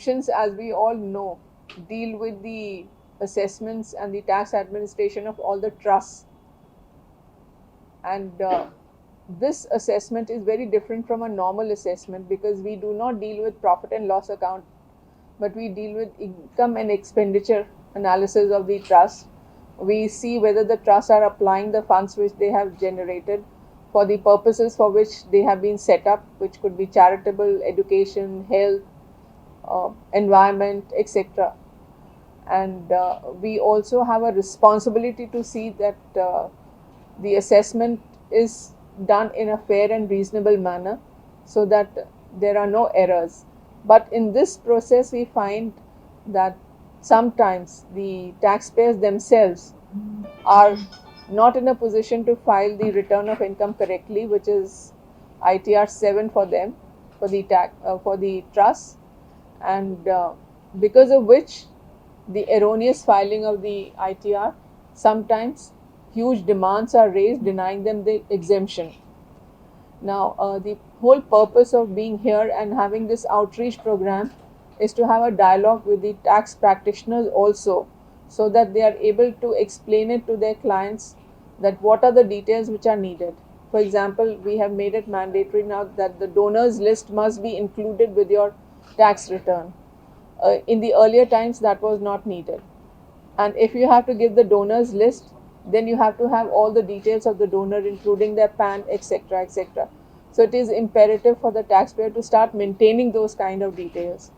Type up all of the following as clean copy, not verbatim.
exemptions, as we all know, deal with the assessments and the tax administration of all the trusts. And this assessment is very different from a normal assessment, because we do not deal with profit and loss account, but we deal with income and expenditure analysis of the trust. We see whether the trusts are applying the funds which they have generated for the purposes for which they have been set up, which could be charitable, education, health, environment, etc. And we also have a responsibility to see that the assessment is done in a fair and reasonable manner, so that there are no errors. But in this process, we find that sometimes the taxpayers themselves are not in a position to file the return of income correctly, which is ITR 7 for them, for the trust, and because of which the erroneous filing of the ITR, sometimes huge demands are raised denying them the exemption. Now, the whole purpose of being here and having this outreach program is to have a dialogue with the tax practitioners also, so that they are able to explain it to their clients, that what are the details which are needed. For example, we have made it mandatory now that the donors list must be included with your tax return. In the earlier times, that was not needed. And if you have to give the donors list, then you have to have all the details of the donor, including their PAN, etc., etc. So it is imperative for the taxpayer to start maintaining those kind of details.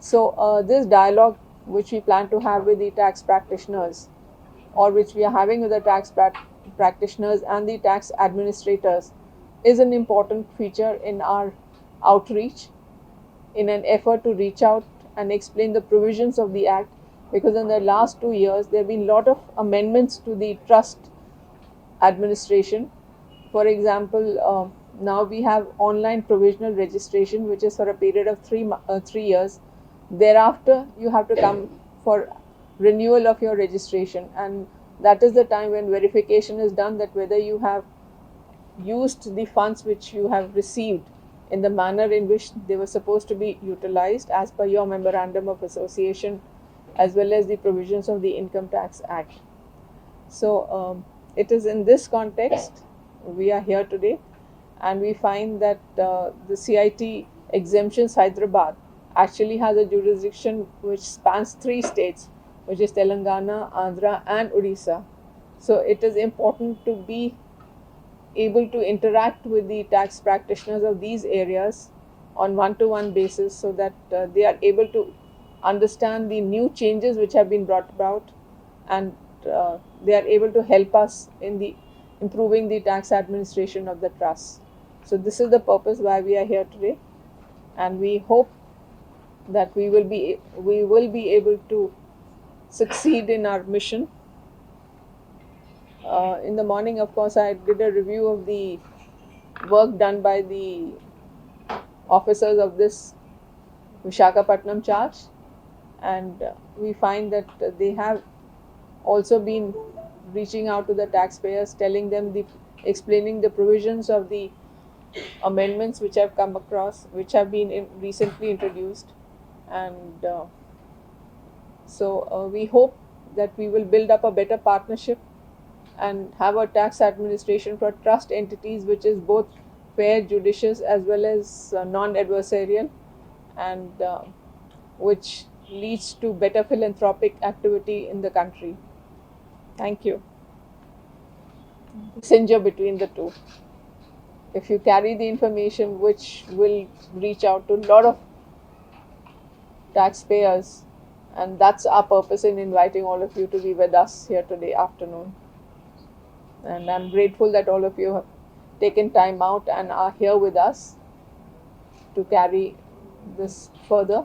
So this dialogue which we plan to have with the tax practitioners, or which we are having with the tax practitioners and the tax administrators, is an important feature in our outreach, in an effort to reach out and explain the provisions of the Act, because in the last 2 years there have been a lot of amendments to the trust administration. For example, now we have online provisional registration, which is for a period of 3 years. Thereafter, you have to come for renewal of your registration, and that is the time when verification is done, that whether you have used the funds which you have received in the manner in which they were supposed to be utilized as per your memorandum of association, as well as the provisions of the Income Tax Act. So it is in this context we are here today, and we find that the CIT exemptions Hyderabad actually has a jurisdiction which spans 3 states, which is Telangana, Andhra and Odisha. So it is important to be able to interact with the tax practitioners of these areas on one-to-one basis, so that they are able to understand the new changes which have been brought about, and they are able to help us in the improving the tax administration of the trust. So this is the purpose why we are here today, and we hope that we will be able to succeed in our mission. In the morning, of course, I did a review of the work done by the officers of this Visakhapatnam charge, and we find that they have also been reaching out to the taxpayers, telling them explaining the provisions of the amendments which have come across, which have been recently introduced, and so we hope that we will build up a better partnership and have a tax administration for trust entities which is both fair, judicious, as well as non-adversarial, and which leads to better philanthropic activity in the country. Thank you. Messenger between the two. If you carry the information which will reach out to a lot of taxpayers, and that's our purpose in inviting all of you to be with us here today afternoon. And I'm grateful that all of you have taken time out and are here with us to carry this further.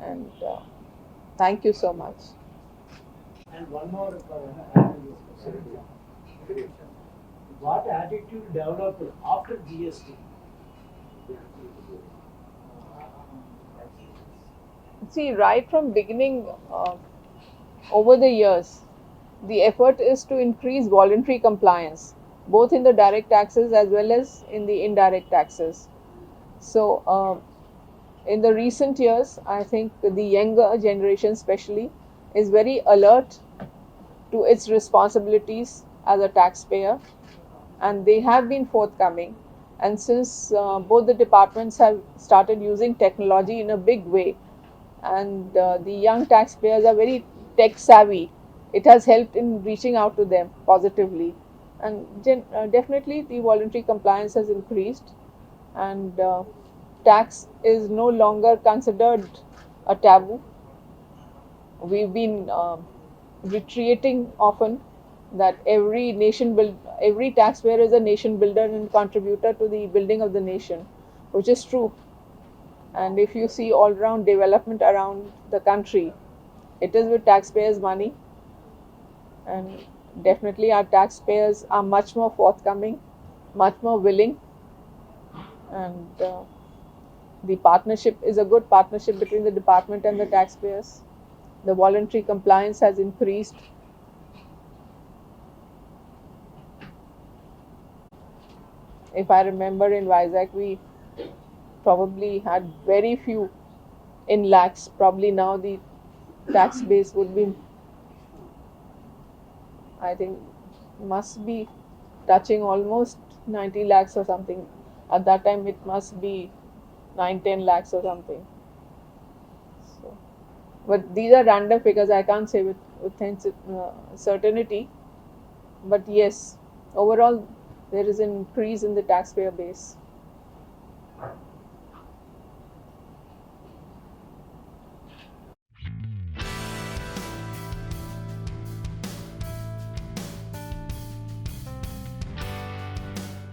And thank you so much. And one more, what attitude developed after GST? See, right from beginning, over the years, the effort is to increase voluntary compliance, both in the direct taxes as well as in the indirect taxes. So in the recent years, I think the younger generation, especially, is very alert to its responsibilities as a taxpayer, and they have been forthcoming. And since both the departments have started using technology in a big way, and the young taxpayers are very tech savvy, it has helped in reaching out to them positively. And definitely, the voluntary compliance has increased, and tax is no longer considered a taboo. We've been reiterating often that every taxpayer is a nation builder and contributor to the building of the nation, which is true. And if you see all round development around the country, it is with taxpayers' money, and definitely our taxpayers are much more forthcoming, much more willing, and the partnership is a good partnership between the department and the taxpayers. The voluntary compliance has increased. If I remember, in Vizag, we probably had very few in lakhs. Probably now the tax base would be, I think, must be touching almost 90 lakhs or something. At that time, it must be 9, 10 lakhs or something. So, but these are random figures. I can't say with certainty. But yes, overall, there is an increase in the taxpayer base.